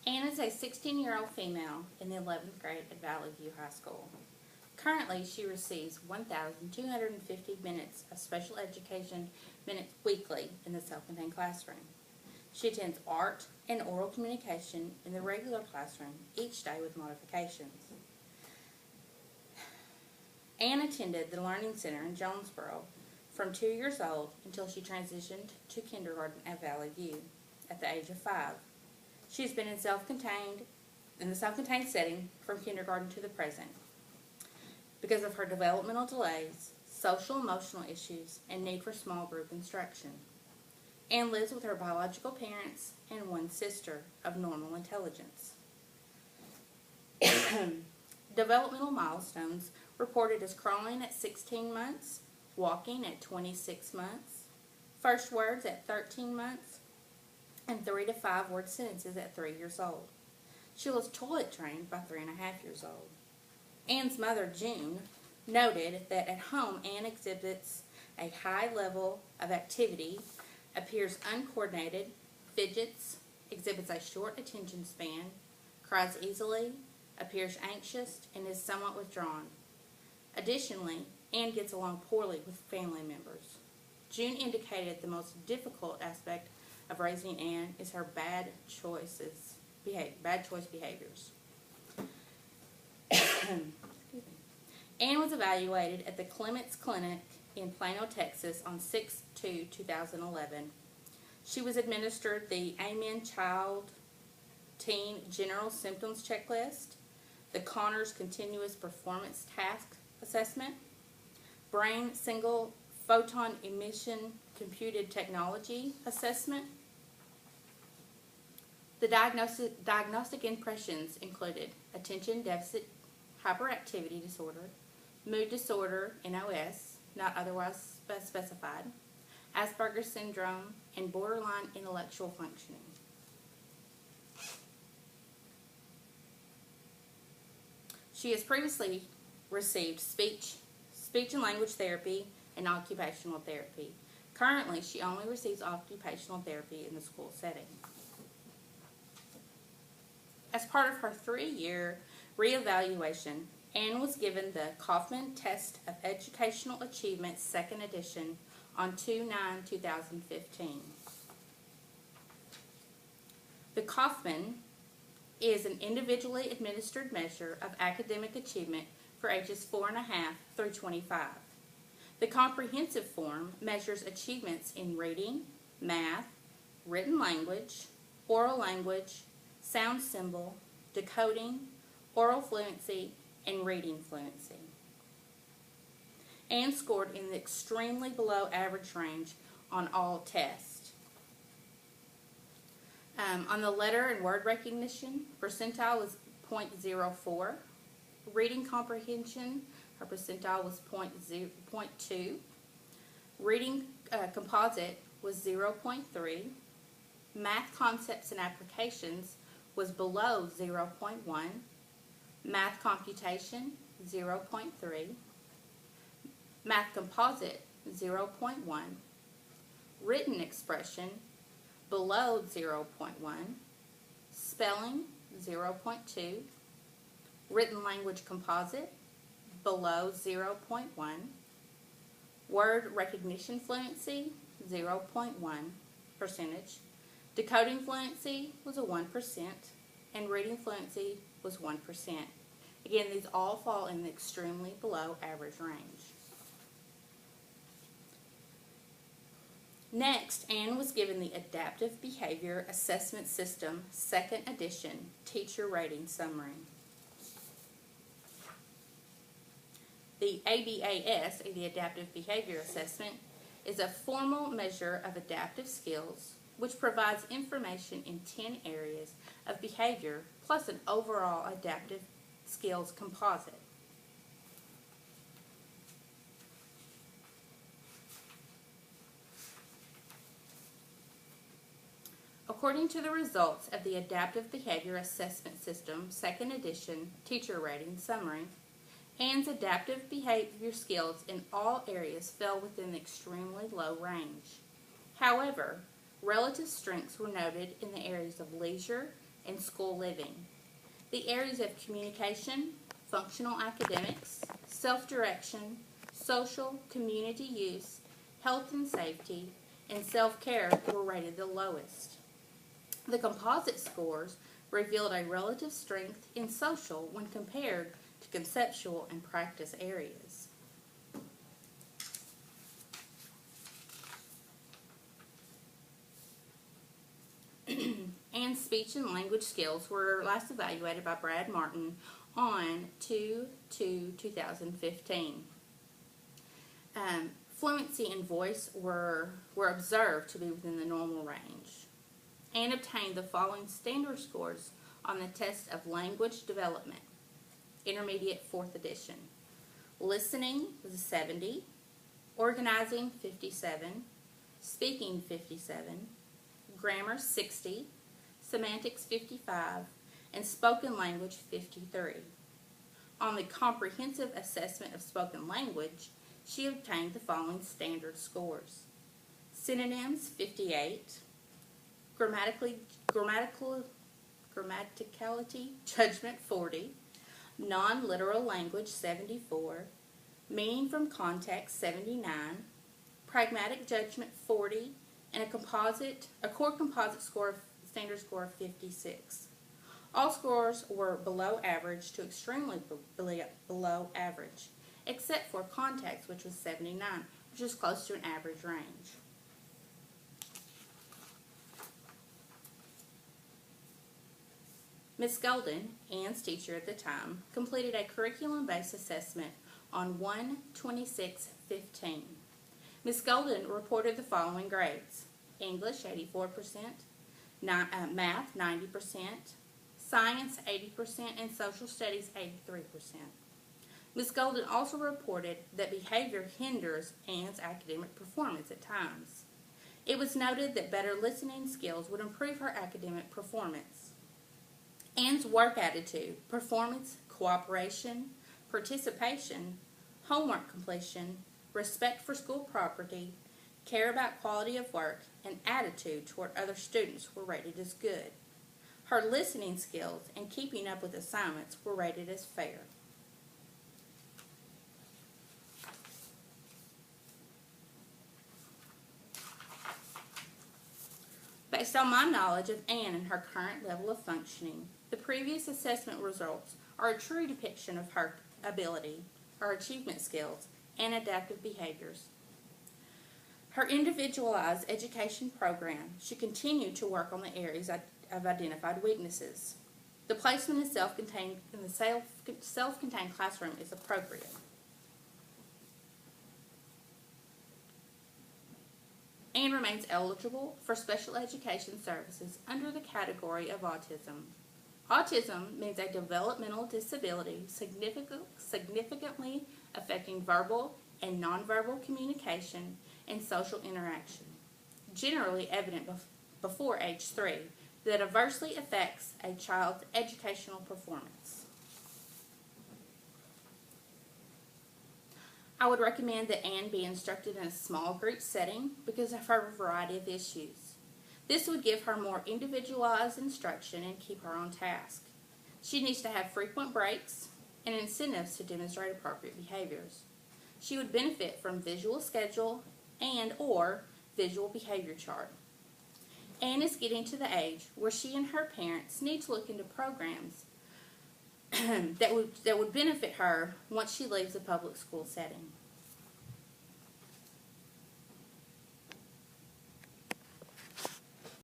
Anne is a 16-year-old female in the 11th grade at Valley View High School. Currently, she receives 1,250 minutes of special education minutes weekly in the self-contained classroom. She attends art and oral communication in the regular classroom each day with modifications. Anne attended the Learning Center in Jonesboro from 2 years old until she transitioned to kindergarten at Valley View at the age of 5. She has been in the self-contained setting from kindergarten to the present. Because of her developmental delays, social emotional issues, and need for small group instruction. Anne lives with her biological parents and one sister of normal intelligence. Developmental milestones reported as crawling at 16 months, walking at 26 months, first words at 13 months, and 3 to 5 word sentences at 3 years old. She was toilet trained by 3.5 years old. Anne's mother, June, noted that at home Anne exhibits a high level of activity, appears uncoordinated, fidgets, exhibits a short attention span, cries easily, appears anxious, and is somewhat withdrawn. Additionally, Anne gets along poorly with family members. June indicated the most difficult aspect of raising Anne is her bad choice behaviors. Anne was evaluated at the Clements Clinic in Plano, Texas on 6/2/2011. She was administered the Amen Child Teen General Symptoms Checklist, the Connors Continuous Performance Task Assessment, Brain Single Photon Emission Computed Technology Assessment. The diagnostic impressions included attention deficit hyperactivity disorder, mood disorder, NOS, not otherwise specified, Asperger's syndrome, and borderline intellectual functioning. She has previously received speech and language therapy, and occupational therapy. Currently, she only receives occupational therapy in the school setting. As part of her 3-year reevaluation, Anne was given the Kaufman Test of Educational Achievement 2nd Edition on 2/9/2015. The Kaufman is an individually administered measure of academic achievement for ages 4.5 through 25. The comprehensive form measures achievements in reading, math, written language, oral language, sound symbol, decoding, oral fluency, and reading fluency. Anne scored in the extremely below average range on all tests. On the letter and word recognition, percentile was 0.04. Reading comprehension, her percentile was 0.2. Reading composite was 0.3. Math concepts and applications was below 0.1. Math computation, 0.3. Math composite, 0.1. Written expression, below 0.1. Spelling, 0.2. Written language composite, below 0.1. Word recognition fluency, 0.1 percentage. Decoding fluency was a 1%, and reading fluency was 1%. Again, these all fall in the extremely below average range. Next, Anne was given the Adaptive Behavior Assessment System 2nd Edition Teacher Rating Summary. The ABAS, the Adaptive Behavior Assessment, is a formal measure of adaptive skills which provides information in 10 areas of behavior plus an overall adaptive skills composite. According to the results of the Adaptive Behavior Assessment System 2nd Edition Teacher Rating Summary, Anne's adaptive behavior skills in all areas fell within the extremely low range. However, relative strengths were noted in the areas of leisure, and school living. The areas of communication, functional academics, self-direction, social, community use, health and safety, and self-care were rated the lowest. The composite scores revealed a relative strength in social when compared to conceptual and practice areas. And speech and language skills were last evaluated by Brad Martin on 2/2/2015. Fluency and voice were observed to be within the normal range and obtained the following standard scores on the test of language development, intermediate 4th edition. Listening was a 70, organizing 57, speaking 57, grammar 60, semantics 55, and spoken language 53. On the comprehensive assessment of spoken language, she obtained the following standard scores. Synonyms 58, grammaticality judgment 40, non-literal language 74, meaning from context 79, pragmatic judgment 40, and a core composite score standard score of 56. All scores were below average to extremely below average, except for context, which was 79, which is close to an average range. Ms. Golden, Anne's teacher at the time, completed a curriculum-based assessment on 1/26/15. Ms. Golden reported the following grades: English 84%, math 90%, science 80%, and social studies 83%. Ms. Golden also reported that behavior hinders Anne's academic performance at times. It was noted that better listening skills would improve her academic performance. Anne's work attitude, performance, cooperation, participation, homework completion, respect for school property, care about quality of work, and attitude toward other students were rated as good. Her listening skills and keeping up with assignments were rated as fair. Based on my knowledge of Anne and her current level of functioning, the previous assessment results are a true depiction of her ability, her achievement skills, and adaptive behaviors. Her individualized education program should continue to work on the areas of identified weaknesses. The placement in the self-contained classroom is appropriate. Anne remains eligible for special education services under the category of autism. Autism means a developmental disability significantly affecting verbal and nonverbal communication and social interaction, generally evident before age 3, that adversely affects a child's educational performance. I would recommend that Anne be instructed in a small group setting because of her variety of issues. This would give her more individualized instruction and keep her on task. She needs to have frequent breaks and incentives to demonstrate appropriate behaviors. She would benefit from visual schedule and/or visual behavior chart. Anne is getting to the age where she and her parents need to look into programs that would benefit her once she leaves the public school setting.